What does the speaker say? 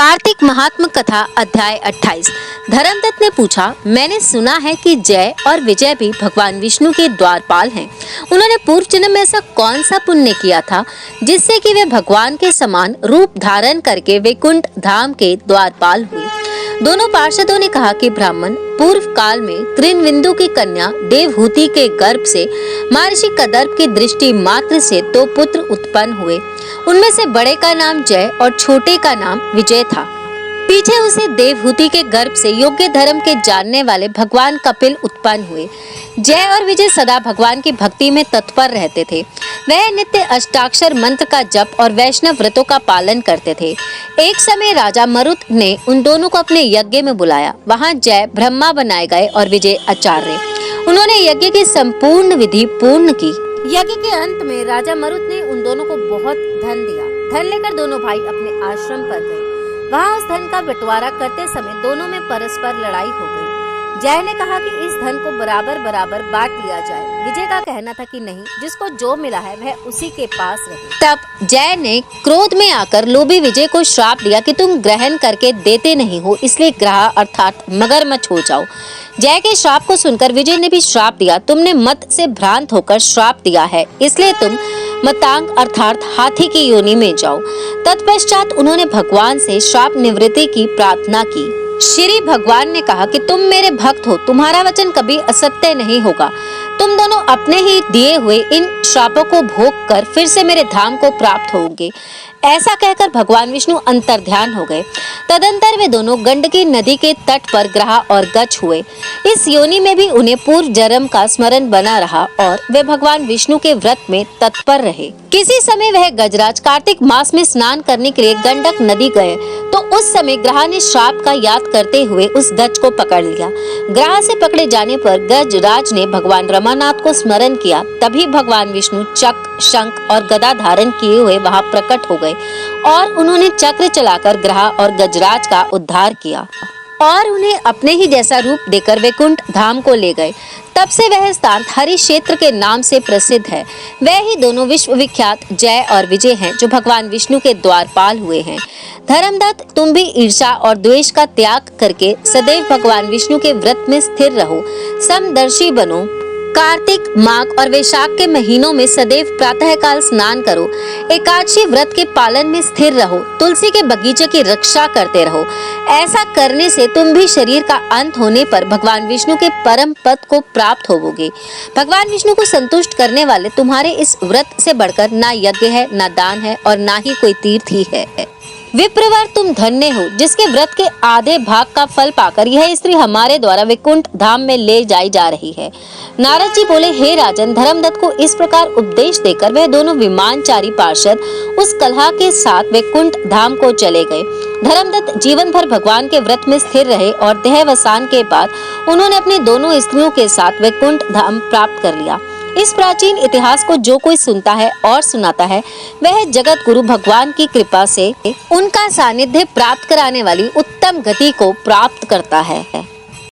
कार्तिक महात्म कथा अध्याय 28। धर्मदत्त ने पूछा, मैंने सुना है कि जय और विजय भी भगवान विष्णु के द्वारपाल हैं। उन्होंने पूर्व जन्म में ऐसा कौन सा पुण्य किया था जिससे कि वे भगवान के समान रूप धारण करके वैकुंठ धाम के द्वारपाल हुए। दोनों पार्षदों ने कहा कि ब्राह्मण पूर्व काल में त्रिनविंदु की कन्या देवहूति के गर्भ से महर्षि कदर्प की दृष्टि मात्र से 2 पुत्र उत्पन्न हुए। उनमें से बड़े का नाम जय और छोटे का नाम विजय था। पीछे उसे देवहूति के गर्भ से योग्य धर्म के जानने वाले भगवान कपिल उत्पन्न हुए। जय और विजय सदा भगवान की भक्ति में तत्पर रहते थे। वह नित्य अष्टाक्षर मंत्र का जप और वैष्णव व्रतों का पालन करते थे। एक समय राजा मरुत ने उन दोनों को अपने यज्ञ में बुलाया। वहां जय ब्रह्मा बनाए गए और विजय आचार्य। उन्होंने यज्ञ की संपूर्ण विधि पूर्ण की। यज्ञ के अंत में राजा मरुत ने उन दोनों को बहुत धन दिया। धन लेकर दोनों भाई अपने आश्रम पर गए। वहाँ उस धन का बंटवारा करते समय दोनों में परस्पर लड़ाई हो गई। जय ने कहा कि इस धन को बराबर बराबर बांट लिया जाए। विजय का कहना था कि नहीं, जिसको जो मिला है वह उसी के पास रहे। तब जय ने क्रोध में आकर लोभी विजय को श्राप दिया कि तुम ग्रहण करके देते नहीं हो, इसलिए ग्रह अर्थात मगरमच्छ हो जाओ। जय के श्राप को सुनकर विजय ने भी श्राप दिया, तुमने मत से भ्रांत होकर श्राप दिया है, इसलिए तुम मतांग अर्थात हाथी की योनि में जाओ। तत्पश्चात उन्होंने भगवान से श्राप निवृत्ति की प्रार्थना की। श्री भगवान ने कहा कि तुम मेरे भक्त हो, तुम्हारा वचन कभी असत्य नहीं होगा। तुम दोनों अपने ही दिए हुए इन श्रापों को भोग कर फिर से मेरे धाम को प्राप्त होंगे। ऐसा कहकर भगवान विष्णु अंतर्ध्यान हो गए। तदंतर वे दोनों गंडकी नदी के तट पर ग्रह और गच्छ हुए। इस योनि में भी उन्हें पूर्व जन्म का स्मरण बना रहा और वे भगवान विष्णु के व्रत में तत्पर रहे। किसी समय वह गजराज कार्तिक मास में स्नान करने के लिए गंडक नदी गए तो उस समय ग्रह ने श्राप का याद करते हुए उस गज को पकड़ लिया। ग्रह से पकड़े जाने पर गजराज ने भगवान रमानाथ को स्मरण किया। तभी भगवान विष्णु चक्र, शंख और गदा धारण किए हुए वहां प्रकट हो गए और उन्होंने चक्र चलाकर ग्रह और गजराज का उद्धार किया और उन्हें अपने ही जैसा रूप देकर वैकुंठ धाम को ले गए। तब से वह स्थान हरि क्षेत्र के नाम से प्रसिद्ध है। वह ही दोनों विश्व विख्यात जय और विजय हैं जो भगवान विष्णु के द्वारपाल हुए हैं। धर्मदत्त, तुम भी ईर्ष्या और द्वेष का त्याग करके सदैव भगवान विष्णु के व्रत में स्थिर रहो, समदर्शी बनो। कार्तिक, माघ और वैशाख के महीनों में सदैव प्रातःकाल स्नान करो। एकादशी व्रत के पालन में स्थिर रहो। तुलसी के बगीचे की रक्षा करते रहो। ऐसा करने से तुम भी शरीर का अंत होने पर भगवान विष्णु के परम पद को प्राप्त होवोगे। भगवान विष्णु को संतुष्ट करने वाले तुम्हारे इस व्रत से बढ़कर ना यज्ञ है, ना दान है और ना ही कोई तीर्थ ही है। विप्रवर, तुम धन्य हो जिसके व्रत के आधे भाग का फल पाकर यह स्त्री हमारे द्वारा वैकुंठ धाम में ले जाई जा रही है। नारद जी बोले, हे राजन, धर्मदत्त को इस प्रकार उपदेश देकर वह दोनों विमानचारी पार्षद उस कलहा के साथ वैकुंठ धाम को चले गए। धर्मदत्त जीवन भर भगवान के व्रत में स्थिर रहे और देहावसान के बाद उन्होंने अपनी दोनों स्त्रियों के साथ वैकुंठ धाम प्राप्त कर लिया। इस प्राचीन इतिहास को जो कोई सुनता है और सुनाता है वह जगत गुरु भगवान की कृपा से उनका सानिध्य प्राप्त कराने वाली उत्तम गति को प्राप्त करता है।